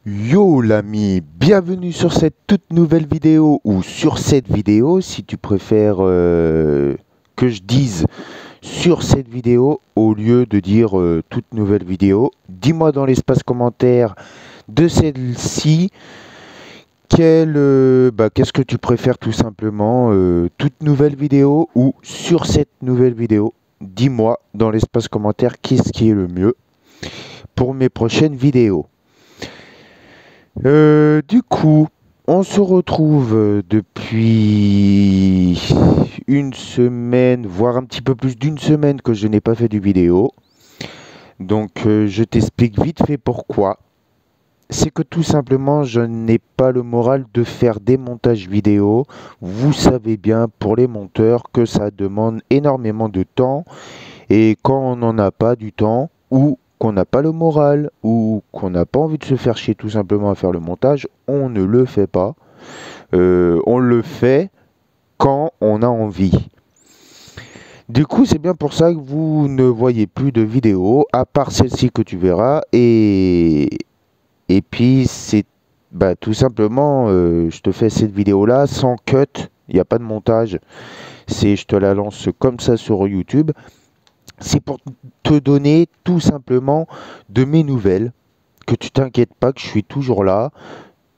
Yo l'ami, bienvenue sur cette toute nouvelle vidéo ou sur cette vidéo si tu préfères que je dise sur cette vidéo au lieu de dire toute nouvelle vidéo. Dis-moi dans l'espace commentaire de celle-ci qu'est-ce que tu préfères tout simplement, toute nouvelle vidéo ou sur cette nouvelle vidéo. Dis-moi dans l'espace commentaire qu'est-ce qui est le mieux pour mes prochaines vidéos. Du coup, on se retrouve depuis une semaine, voire un petit peu plus d'une semaine que je n'ai pas fait de vidéo. Donc, je t'explique vite fait pourquoi. C'est que tout simplement, je n'ai pas le moral de faire des montages vidéo. Vous savez bien, pour les monteurs, que ça demande énormément de temps. Et quand on n'en a pas du temps, ou qu'on n'a pas le moral, ou qu'on n'a pas envie de se faire chier tout simplement à faire le montage, on ne le fait pas. On le fait quand on a envie. Du coup, c'est bien pour ça que vous ne voyez plus de vidéos, à part celle-ci que tu verras. Et puis, c'est tout simplement, je te fais cette vidéo-là sans cut, il n'y a pas de montage. Je te la lance comme ça sur YouTube. C'est pour te donner tout simplement de mes nouvelles. Que tu t'inquiètes pas que je suis toujours là.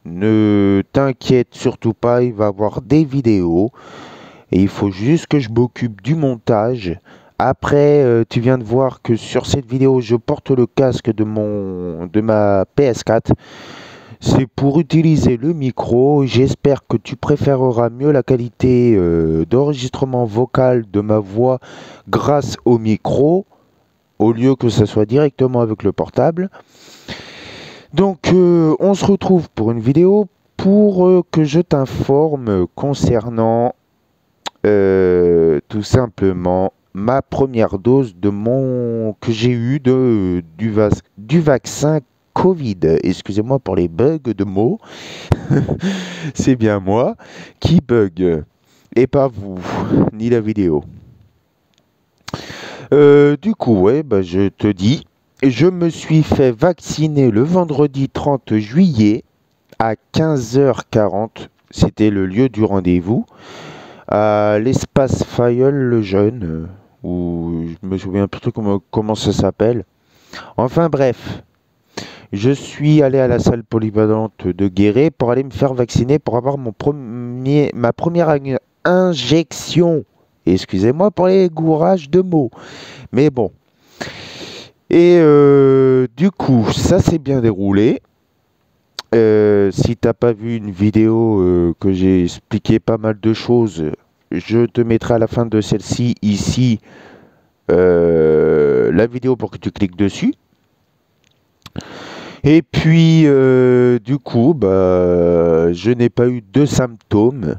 Ne t'inquiète surtout pas, il va y avoir des vidéos. Et il faut juste que je m'occupe du montage. Après, tu viens de voir que sur cette vidéo, je porte le casque de ma PS4. C'est pour utiliser le micro. J'espère que tu préféreras mieux la qualité d'enregistrement vocal de ma voix grâce au micro, au lieu que ça soit directement avec le portable. Donc, on se retrouve pour une vidéo pour que je t'informe concernant tout simplement ma première dose que j'ai eu du vaccin Covid. Excusez-moi pour les bugs de mots. C'est bien moi qui bug et pas vous, ni la vidéo. Du coup, ouais, je te dis, je me suis fait vacciner le vendredi 30 juillet à 15h40. C'était le lieu du rendez-vous. À l'espace Fayol le Jeune, ou je me souviens plus trop comment ça s'appelle. Enfin bref, je suis allé à la salle polyvalente de Guéret pour aller me faire vacciner pour avoir ma première injection. Excusez-moi pour les gourrages de mots. Mais bon. Et du coup, ça s'est bien déroulé. Si t'as pas vu une vidéo que j'ai expliqué pas mal de choses, je te mettrai à la fin de celle-ci, ici, la vidéo pour que tu cliques dessus. Et puis, du coup, je n'ai pas eu de symptômes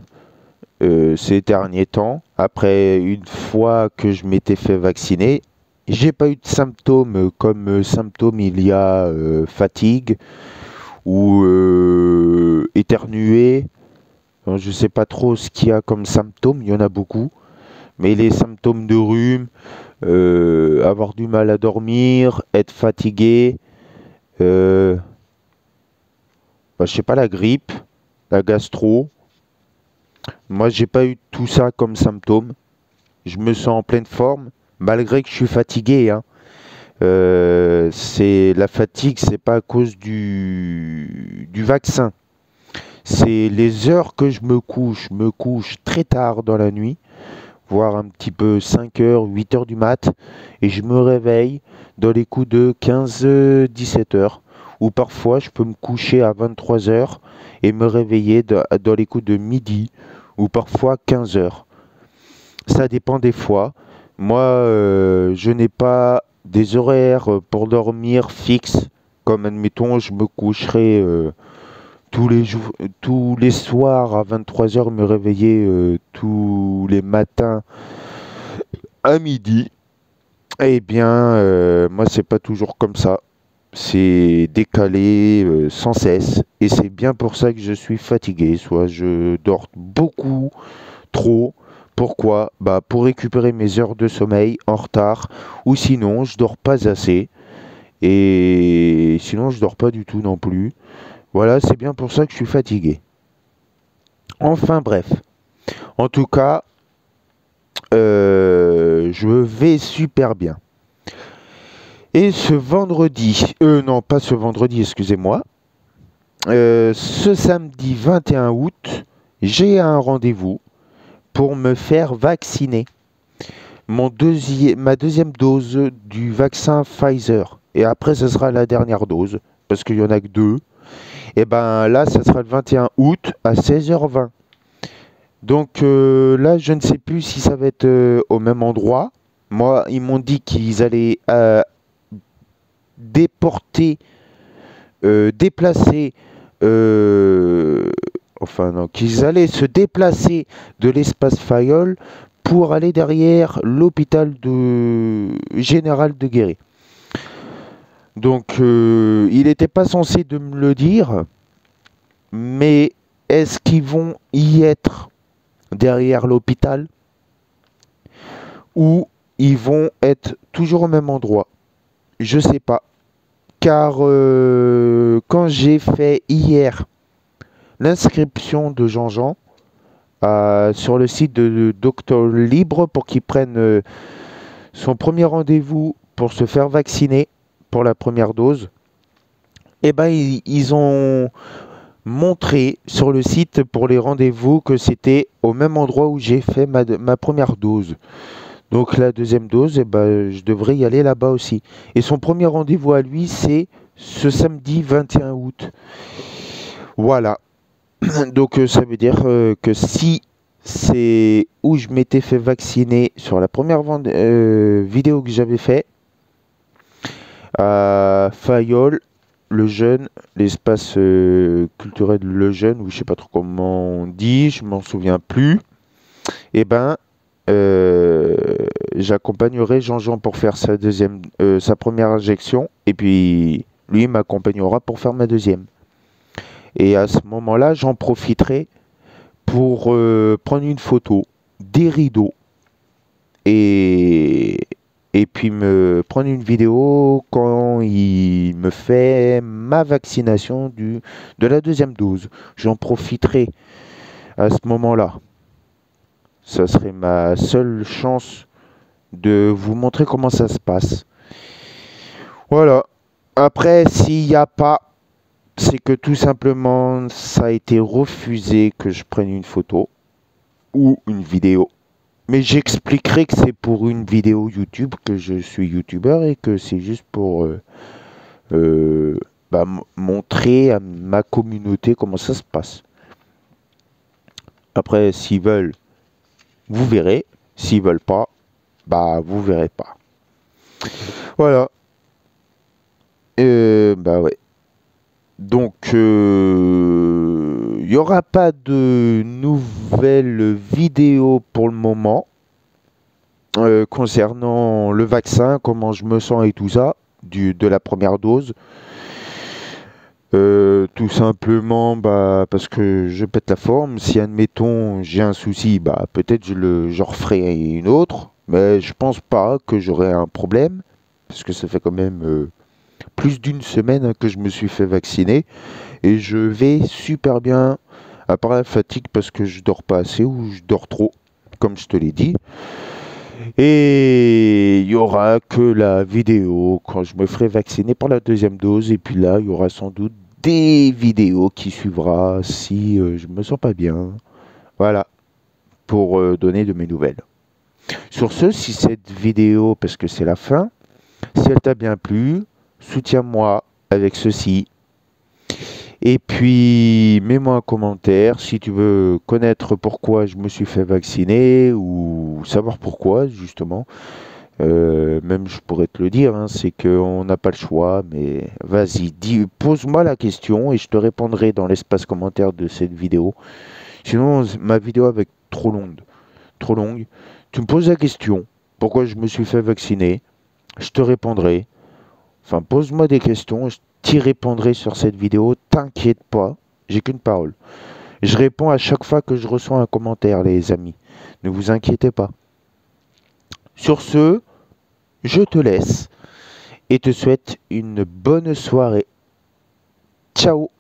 ces derniers temps. Après, une fois que je m'étais fait vacciner, j'ai pas eu de symptômes. Comme symptômes, il y a fatigue ou éternuer. Je sais pas trop ce qu'il y a comme symptômes, il y en a beaucoup. Mais les symptômes de rhume, avoir du mal à dormir, être fatigué, je sais pas, la grippe, la gastro. Moi, j'ai pas eu tout ça comme symptômes. Je me sens en pleine forme, malgré que je suis fatigué, hein. C'est la fatigue, c'est pas à cause du vaccin. C'est les heures que je me couche. Je me couche très tard dans la nuit, voire un petit peu 5 heures, 8 heures du mat, et je me réveille dans les coups de 15-17 heures, ou parfois je peux me coucher à 23 heures et me réveiller dans les coups de midi, ou parfois 15 heures. Ça dépend des fois. Moi, je n'ai pas des horaires pour dormir fixes, comme admettons, je me coucherai tous les soirs à 23 heures, me réveiller tous les matins à midi. Eh bien, moi, c'est pas toujours comme ça. C'est décalé sans cesse. Et c'est bien pour ça que je suis fatigué. Soit je dors beaucoup, trop. Pourquoi? Pour récupérer mes heures de sommeil en retard. Ou sinon, je dors pas assez. Et sinon, je dors pas du tout non plus. Voilà, c'est bien pour ça que je suis fatigué. Enfin bref. En tout cas, je vais super bien. Et ce vendredi, non pas ce vendredi, excusez-moi, ce samedi 21 août, j'ai un rendez-vous pour me faire vacciner. Ma deuxième dose du vaccin Pfizer. Et après, ce sera la dernière dose, parce qu'il n'y en a que deux. Et ben là, ça sera le 21 août à 16h20. Donc là, je ne sais plus si ça va être au même endroit. Moi, ils m'ont dit qu'ils allaient déporter, déplacer, enfin non, qu'ils allaient se déplacer de l'espace Fayol pour aller derrière l'hôpital général de Guéret. Donc, il n'était pas censé de me le dire, mais est-ce qu'ils vont y être derrière l'hôpital ou ils vont être toujours au même endroit? Je sais pas. Car quand j'ai fait hier l'inscription de Jean-Jean sur le site de Docteur Libre pour qu'il prenne son premier rendez-vous pour se faire vacciner pour la première dose, eh ben ils ont montré sur le site pour les rendez-vous que c'était au même endroit où j'ai fait ma première dose. Donc la deuxième dose, eh ben, je devrais y aller là-bas aussi. Et son premier rendez-vous à lui, c'est ce samedi 21 août. Voilà. Donc ça veut dire que si c'est où je m'étais fait vacciner sur la première vidéo que j'avais fait, à Fayol, le Jeune, l'espace culturel Le Jeune, ou je sais pas trop comment on dit, je m'en souviens plus, et ben j'accompagnerai Jean-Jean pour faire sa première injection, et puis lui m'accompagnera pour faire ma deuxième. Et à ce moment-là, j'en profiterai pour prendre une photo des rideaux et puis me prendre une vidéo quand il me fait ma vaccination de la deuxième dose. J'en profiterai à ce moment-là. Ça serait ma seule chance de vous montrer comment ça se passe. Voilà. Après, s'il n'y a pas, c'est que tout simplement, ça a été refusé que je prenne une photo ou une vidéo. Mais j'expliquerai que c'est pour une vidéo YouTube, que je suis youtubeur et que c'est juste pour montrer à ma communauté comment ça se passe. Après, s'ils veulent, vous verrez. S'ils veulent pas, bah vous verrez pas. Voilà. Bah ouais. Donc, il n'y aura pas de nouvelles vidéos pour le moment concernant le vaccin, comment je me sens et tout ça, de la première dose. Tout simplement parce que je pète la forme. Si admettons j'ai un souci, peut-être je referai une autre, mais je pense pas que j'aurai un problème, parce que ça fait quand même plus d'une semaine que je me suis fait vacciner et je vais super bien, à part la fatigue parce que je dors pas assez ou je dors trop, comme je te l'ai dit. Et il y aura que la vidéo quand je me ferai vacciner pour la deuxième dose, et puis là il y aura sans doute des vidéos qui suivra si je me sens pas bien. Voilà, pour donner de mes nouvelles. Sur ce, si cette vidéo, parce que c'est la fin, si elle t'a bien plu, soutiens-moi avec ceci. Et puis, mets-moi un commentaire si tu veux connaître pourquoi je me suis fait vacciner ou savoir pourquoi, justement. Même je pourrais te le dire, hein, c'est qu'on n'a pas le choix, mais vas-y, pose-moi la question et je te répondrai dans l'espace commentaire de cette vidéo. Sinon, ma vidéo va être trop longue. Trop longue. Tu me poses la question, pourquoi je me suis fait vacciner, je te répondrai. Enfin, pose-moi des questions, je t'y répondrai sur cette vidéo, t'inquiète pas, j'ai qu'une parole. Je réponds à chaque fois que je reçois un commentaire, les amis. Ne vous inquiétez pas. Sur ce, je te laisse et te souhaite une bonne soirée. Ciao!